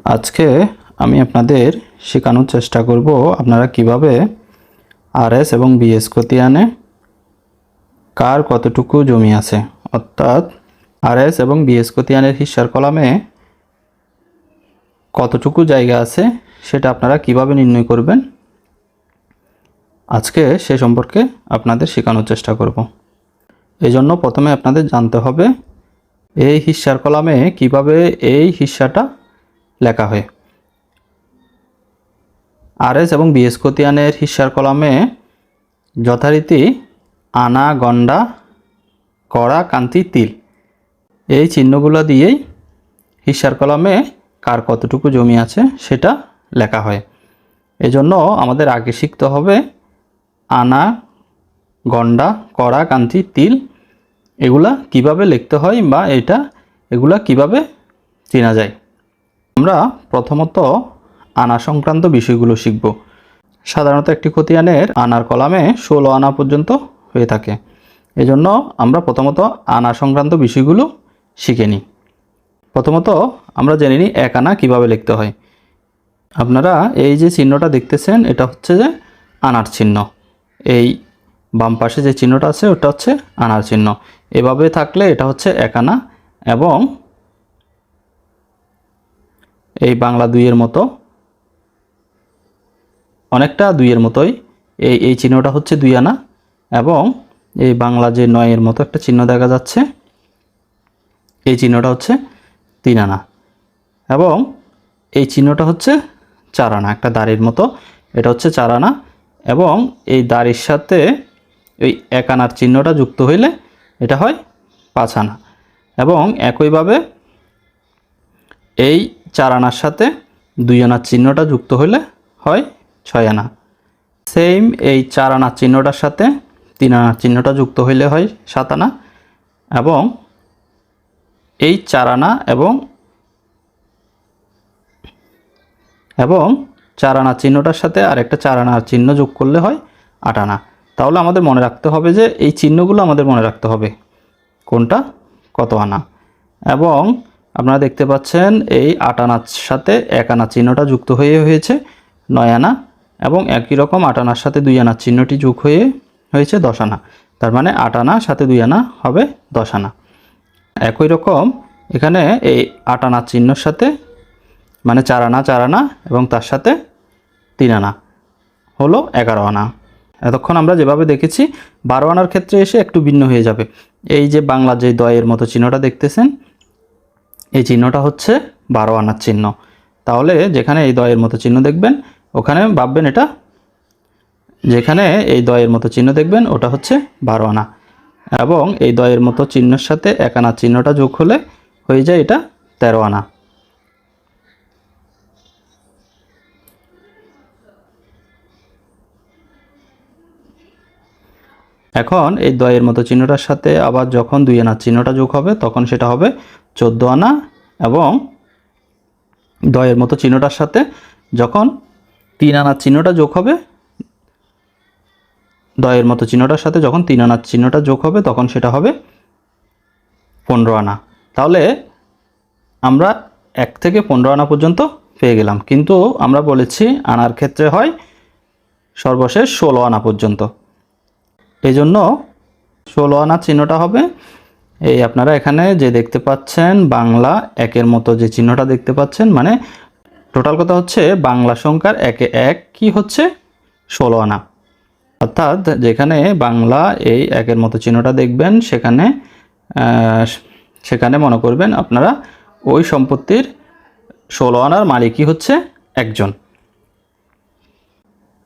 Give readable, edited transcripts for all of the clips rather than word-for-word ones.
আজকে আমি আপনাদের শেখানোর চেষ্টা করব আপনারা কিভাবে আরএস এবং বিএস খতিয়ানে কার কতটুকু জমি আছে, অর্থাৎ আরএস এবং বিএস খতিয়ানের হিস্যার কলামে কতটুকু জায়গা আছে সেটা আপনারা কিভাবে নির্ণয় করবেন আজকে সে সম্পর্কে আপনাদের শেখানোর চেষ্টা করব। এজন্য প্রথমে আপনাদের জানতে হবে এই হিস্যার কলামে কিভাবে এই হিস্যাটা লেখা হয়। আরএস এবং বিএস খতিয়ানের হিস্যার কলামে যথারীতি আনা, গন্ডা, কড়া, কান্তি, তিল এই চিহ্নগুলো দিয়েই হিস্যার কলামে কার কতটুকু জমি আছে সেটা লেখা হয়। এজন্য আমাদের আগে শিখতে হবে আনা, গন্ডা, কড়া, কান্তি, তিল এগুলা কিভাবে লিখতে হয় বা এগুলা কিভাবে চেনা যায়। আমরা প্রথমত আনা সংক্রান্ত বিষয়গুলো শিখব। সাধারণত একটি খতিয়ানের আনার কলামে 16 আনা পর্যন্ত হয়ে থাকে। এজন্য আমরা প্রথমত আনা সংক্রান্ত বিষয়গুলো শিখে নিই। প্রথমত আমরা জেনে নিই 1 আনা কীভাবে লিখতে হয়। আপনারা এই যে চিহ্নটা দেখতেছেন এটা হচ্ছে যে আনার চিহ্ন। এই বাম পাশে যে চিহ্নটা আছে ওটা হচ্ছে আনার চিহ্ন। এভাবে থাকলে এটা হচ্ছে 1 আনা এবং এই বাংলা 2-এর মতো অনেকটা 2-এর মতোই এই চিহ্নটা হচ্ছে 2 আনা এবং এই বাংলা যে 9-এর মতো একটা চিহ্ন দেখা যাচ্ছে এই চিহ্নটা হচ্ছে 3 আনা এবং এই চিহ্নটা হচ্ছে 4 আনা, একটা দাড়ির মতো, এটা হচ্ছে 4 আনা এবং এই দাড়ির সাথে ওই 1 আনার চিহ্নটা যুক্ত হইলে এটা হয় 5 আনা এবং একইভাবে এই 4 আনার সাথে 2 আনার চিহ্নটা যুক্ত হইলে হয় 6 আনা। সেম এই 4 আনার চিহ্নটার সাথে 3 আনার চিহ্নটা যুক্ত হইলে হয় 7 আনা এবং এই 4 আনা এবং 4 আনার চিহ্নটার সাথে আরেকটা 4 আনার চিহ্ন যোগ করলে হয় 8 আনা। তাহলে আমাদের মনে রাখতে হবে যে এই চিহ্নগুলো আমাদের মনে রাখতে হবে কোনটা কত আনা। এবং আপনারা দেখতে পাচ্ছেন এই 8 আনার সাথে 1 আনা চিহ্নটা যুক্ত হয়েছে 9 আনা এবং একই রকম 8 আনার সাথে 2 আনার চিহ্নটি যোগ হয়েছে 10 আনা। তার মানে 8 আনা সাথে 2 আনা হবে 10 আনা। একই রকম এখানে এই 8 আনার চিহ্নের সাথে মানে 4 আনা এবং তার সাথে 3 আনা হলো 11 আনা। এতক্ষণ আমরা যেভাবে দেখেছি 12 আনার ক্ষেত্রে এসে একটু ভিন্ন হয়ে যাবে। এই যে বাংলা যে দয়ের মতো চিহ্নটা দেখতেছেন এই চিহ্নটা হচ্ছে 12 আনার চিহ্ন। তাহলে যেখানে এই দয়ের মতো চিহ্ন দেখবেন ওখানে ভাববেন এটা, যেখানে এই দয়ের মতো চিহ্ন দেখবেন ওটা হচ্ছে 12 আনা এবং এই দয়ের মতো চিহ্নের সাথে 1 আনার চিহ্নটা যোগ হলে হয়ে যায় এটা 13 আনা। এখন এই দয়ের মতো চিহ্নটার সাথে আবার যখন 2 আনার চিহ্নটা যোগ হবে তখন সেটা হবে 14 আনা এবং দয়ের মতো চিহ্নটার সাথে যখন 3 আনার চিহ্নটা যোগ হবে, দয়ের মতো চিহ্নটার সাথে যখন 3 আনার চিহ্নটা যোগ হবে তখন সেটা হবে 15 আনা। তাহলে আমরা 1 থেকে 15 আনা পর্যন্ত পেয়ে গেলাম, কিন্তু আমরা বলেছি আনার ক্ষেত্রে হয় সর্বশেষ 16 আনা পর্যন্ত। এই জন্য 16 আনা চিহ্নটা হবে এই আপনারা এখানে যে দেখতে পাচ্ছেন বাংলা 1-এর মতো যে চিহ্নটা দেখতে পাচ্ছেন, মানে টোটাল কথা হচ্ছে বাংলা সংখ্যার 1-এ 1 কি হচ্ছে 16 আনা। অর্থাৎ যেখানে বাংলা এই 1-এর মতো চিহ্নটা দেখবেন সেখানে মনে করবেন আপনারা ওই সম্পত্তির 16 আনার মালিকই হচ্ছে একজন।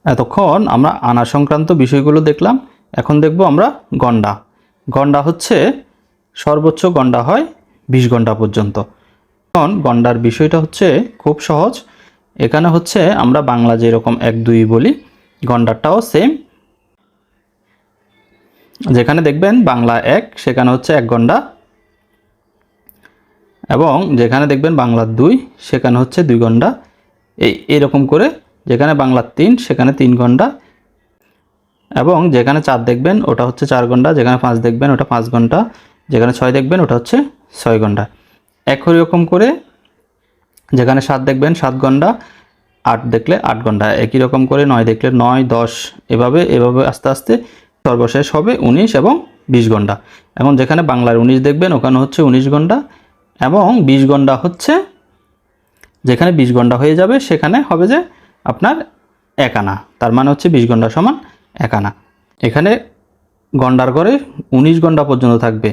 এতক্ষণ আমরা আনা সংক্রান্ত বিষয়গুলো দেখলাম, এখন দেখব আমরা গন্ডা। গন্ডা হচ্ছে সর্বোচ্চ গন্ডা হয় 20 গন্ডা পর্যন্ত। এখন গন্ডার বিষয়টা হচ্ছে খুব সহজ। এখানে হচ্ছে আমরা বাংলা যেরকম 1 2 বলি গন্ডারটাও সেম। যেখানে দেখবেন বাংলা 1 সেখানে হচ্ছে 1 গন্ডা এবং যেখানে দেখবেন বাংলা 2 সেখানে হচ্ছে 2 গন্ডা। এরকম করে যেখানে বাংলা 3 সেখানে 3 গন্ডা এবং যেখানে 4 দেখবেন ওটা হচ্ছে 4 গন্ডা, যেখানে 5 দেখবেন ওটা 5 গন্ডা, যেখানে 6 দেখবেন ওটা হচ্ছে 6 গন্ডা। একই রকম করে যেখানে 7 দেখবেন 7 গন্ডা, 8 দেখলে 8 গন্ডা, একই রকম করে 9 দেখলে 9, 10 এভাবে আস্তে আস্তে সর্বশেষ হবে 19 এবং 20 গন্ডা। এখন যেখানে বাংলার 19 দেখবেন ওখানে হচ্ছে 19 গন্ডা, এবং 20 গন্ডা হচ্ছে যেখানে 20 গন্ডা হয়ে যাবে সেখানে হবে যে আপনার 1 আনা, তার মানে হচ্ছে 20 গন্ডা সমান 1 আনা। এখানে গন্ডার ঘরে 19 গন্ডা পর্যন্ত থাকবে,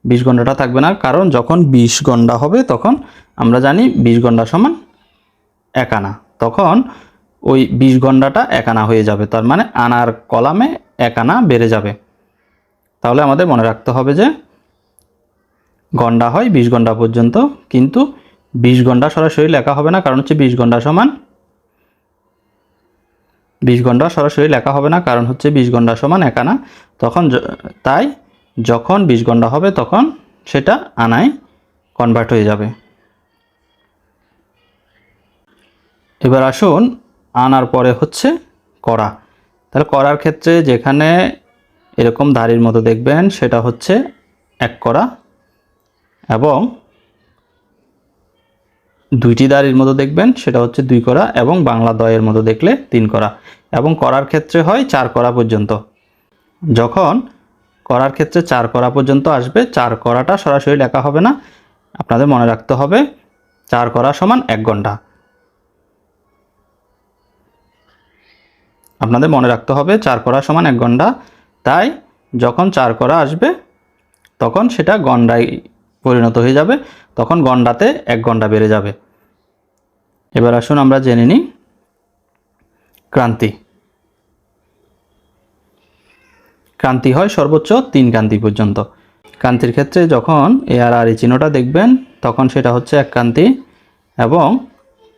20 গন্ডাটা থাকবে না, কারণ যখন 20 গন্ডা হবে তখন আমরা জানি 20 গন্ডা সমান 1 আনা, তখন ওই 20 গন্ডাটা 1 আনা হয়ে যাবে, তার মানে আনার কলামে 1 আনা বেড়ে যাবে। তাহলে আমাদের মনে রাখতে হবে যে গন্ডা হয় 20 গন্ডা পর্যন্ত, কিন্তু 20 গন্ডা সরাসরি লেখা হবে না, কারণ হচ্ছে 20 গন্ডা সমান 20 গন্ডা সরাসরি লেখা হবে না, কারণ হচ্ছে 20 গন্ডা সমান 1 আনা। তখন তাই যখন 20 গন্ডা হবে তখন সেটা আনায় কনভার্ট হয়ে যাবে। এবার আসুন আনার পরে হচ্ছে করা। তাহলে করার ক্ষেত্রে যেখানে এরকম ধারির মতো দেখবেন সেটা হচ্ছে 1 করা, এবং 2টি দাঁড়ির মতো দেখবেন সেটা হচ্ছে 2 করা, এবং বাংলা দয়ের মতো দেখলে 3 করা, এবং করার ক্ষেত্রে হয় 4 করা পর্যন্ত। যখন করার ক্ষেত্রে 4 করা পর্যন্ত আসবে, 4 করাটা সরাসরি লেখা হবে না, আপনাদের মনে রাখতে হবে 4 করা সমান 1 ঘন্টা। আপনাদের মনে রাখতে হবে 4 করা সমান 1 ঘন্টা। তাই যখন 4 করা আসবে তখন সেটা গন্ডায় পরিণত হয়ে যাবে, তখন গন্ডাতে 1 ঘন্টা বেড়ে যাবে। এবার আসুন আমরা জেনে নিই ক্রান্তি। ক্রান্তি হয় সর্বোচ্চ 3 ক্রান্তি পর্যন্ত। ক্রান্তির ক্ষেত্রে যখন এ আর এই চিহ্নটা দেখবেন তখন সেটা হচ্ছে 1 ক্রান্তি, এবং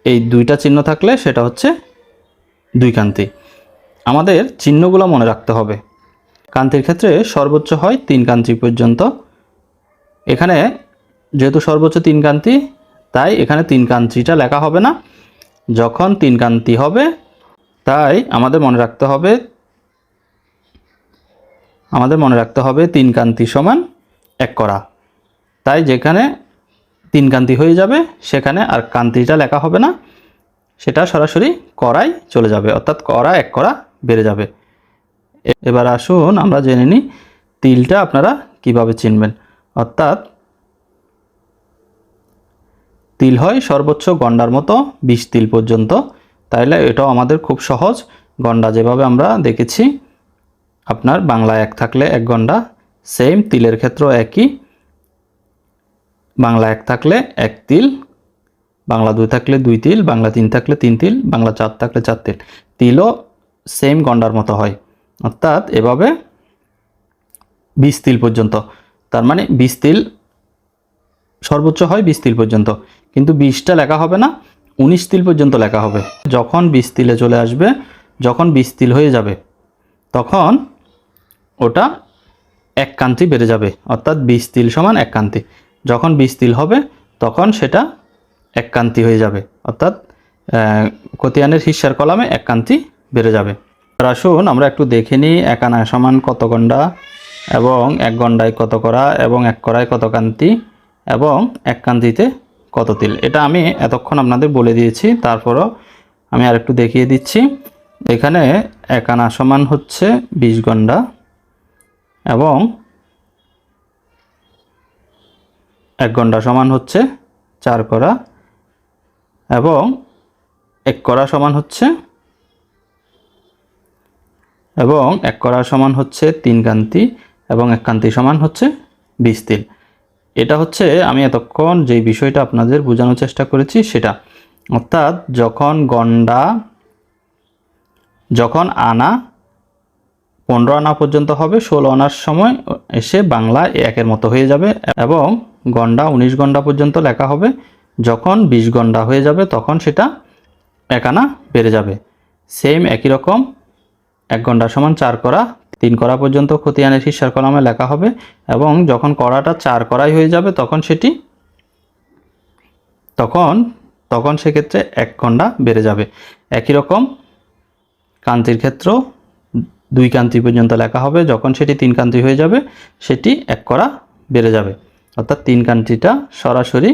এই 2টা চিহ্ন থাকলে সেটা হচ্ছে 2 ক্রান্তি। আমাদের চিহ্নগুলো মনে রাখতে হবে। ক্রান্তির ক্ষেত্রে সর্বোচ্চ হয় 3 ক্রান্তি পর্যন্ত। এখানে যেহেতু সর্বোচ্চ 3 ক্রান্তি, তাই এখানে 3 ক্রান্তিটা লেখা হবে না, যখন 3 ক্রান্তি হবে তাই আমাদের মনে রাখতে হবে 3 ক্রান্তি সমান 1 করা। তাই যেখানে 3 ক্রান্তি হয়ে যাবে সেখানে আর ক্রান্তিটা লেখা হবে না, সেটা সরাসরি করাই চলে যাবে, অর্থাৎ করা 1 করা বেড়ে যাবে। এবার আসুন আমরা জেনে নিই তিলটা আপনারা কিভাবে চিনবেন। অর্থাৎ তিল হয় সর্বোচ্চ গন্ডার মতো 20 তিল পর্যন্ত। তাইলে এটাও আমাদের খুব সহজ। গন্ডা যেভাবে আমরা দেখেছি, আপনার বাংলা 1 থাকলে 1 গন্ডা, সেম তিলের ক্ষেত্রেও একই। বাংলা 1 থাকলে 1 তিল, বাংলা 2 থাকলে 2 তিল, বাংলা 3 থাকলে 3 তিল, বাংলা 4 থাকলে 4 তিল। তিলও সেম গন্ডার মতো হয়, অর্থাৎ এভাবে 20 তিল পর্যন্ত। তার মানে 20 তিল সর্বোচ্চ হয় 20 তিল পর্যন্ত, কিন্তু 20টা লেখা হবে না, 19 তিল পর্যন্ত লেখা হবে। যখন 20 তিলে চলে আসবে, যখন 20 তিল হয়ে যাবে তখন ওটা 1 ক্রান্তি বেড়ে যাবে, অর্থাৎ 20 তিল সমান 1 ক্রান্তি। যখন 20 তিল হবে তখন সেটা 1 ক্রান্তি হয়ে যাবে, অর্থাৎ খতিয়ানের হিস্যার কলামে 1 ক্রান্তি বেড়ে যাবে। আসুন আমরা একটু দেখে নিই 1 আনা সমান কত গন্ডা, এবং 1 গন্ডায় কত করা, এবং 1 করায় কত ক্রান্তি, এবং 1 ক্রান্তিতে কত তিল। এটা আমি এতক্ষণ আপনাদের বলে দিয়েছি, তারপরও আমি আরেকটু দেখিয়ে দিচ্ছি। এখানে 1 আনা সমান হচ্ছে 20 গন্ডা, এবং 1 গন্ডা সমান হচ্ছে 4 করা, এবং 1 করা সমান হচ্ছে 3 ক্রান্তি, এবং 1 ক্রান্তি সমান হচ্ছে 20 তিল। এটা হচ্ছে আমি এতক্ষণ যে বিষয়টা আপনাদের বোঝানোর চেষ্টা করেছি সেটা। অর্থাৎ যখন আনা 15 আনা পর্যন্ত হবে, 16 আনার সময় এসে বাংলা 1-এর মতো হয়ে যাবে, এবং গন্ডা 19 গন্ডা পর্যন্ত লেখা হবে। যখন 20 গন্ডা হয়ে যাবে তখন সেটা 1 আনা বেড়ে যাবে। সেম একই রকম 1 গন্ডা সমান 4 করা, 3 করা পর্যন্ত খতিয়ানের হিস্যার কলামে লেখা হবে, এবং যখন করাটা 4 করাই হয়ে যাবে তখন সেক্ষেত্রে 1 গন্ডা বেড়ে যাবে। একই রকম ক্রান্তির ক্ষেত্রেও 2 ক্রান্তি পর্যন্ত লেখা হবে, যখন সেটি 3 ক্রান্তি হয়ে যাবে সেটি 1 করা বেড়ে যাবে, অর্থাৎ 3 ক্রান্তিটা সরাসরি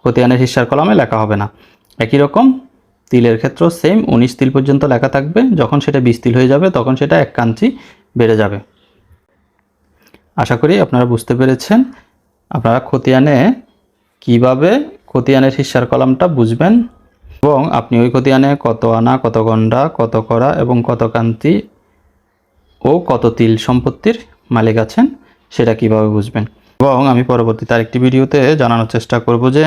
খতিয়ানের হিস্যার কলামে লেখা হবে না। একই রকম তিলের ক্ষেত্রেও সেম 19 তিল পর্যন্ত লেখা থাকবে, যখন সেটা 20 তিল হয়ে যাবে তখন সেটা 1 কাঞ্চি বেড়ে যাবে। আশা করি আপনারা বুঝতে পেরেছেন। আপনারা খতিয়ানে কিভাবে খতিয়ানের হিস্যার কলামটা বুঝবেন এবং আপনি ওই খতিয়ানে কত আনা, কত গন্ডা, কত কড়া এবং কত কান্তি ও কত তিল সম্পত্তির মালিক আছেন সেটা কিভাবে বুঝবেন। এবং আমি পরবর্তীতে আরেকটি ভিডিওতে জানানোর চেষ্টা করব যে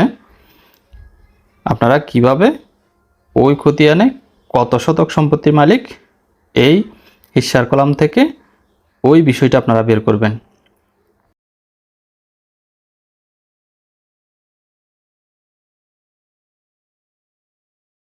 আপনারা কিভাবে ওই খতিয়ানে কত শতক সম্পত্তির মালিক এই হিস্যার কলাম থেকে ওই বিষয়টা আপনারা বের করবেন।